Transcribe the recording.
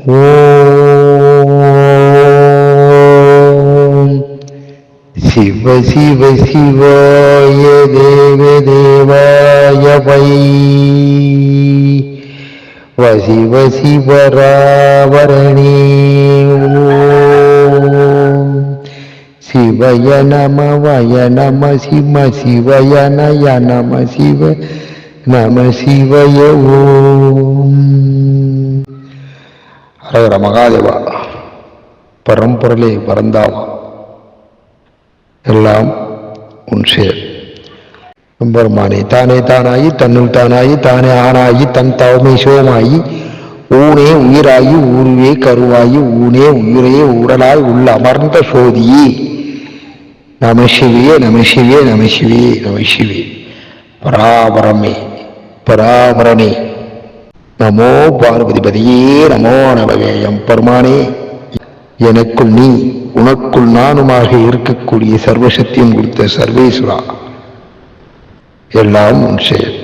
ஓம் சிவ சிவ சிவாய தேவ தேவாய வை வசிவ சிவராவரணே. ஓம் சிவய நம வய நம சிவ சிவய நய நம சிவ நம சிவய. ஓம் ஹரஹர மகாதேவா. பரம்பொருளே பரந்தாமா, எல்லாம் உன் செயல். பெருமானே தானே தானாயி தன்னுள் தானாயி தானே ஆனாயி தன் தவமை சிவமாயி ஊனே உயிராயி ஊருவே கருவாயி ஊனே உயிரே ஊடலாய் உள்ள அமர்ந்த சோதியே. நம சிவே நம சிவே நம சிவே நம சிவே. பராபரமே பராபரனே. நமோ பார்வதிபதியே நமோ நமவேயம். பெருமானே, எனக்குள் நீ உனக்குள் நானுமாக இருக்கக்கூடிய சர்வசக்தியும் கொடுத்த சர்வேஸ்வரா, எல்லாம் உன் செயல்.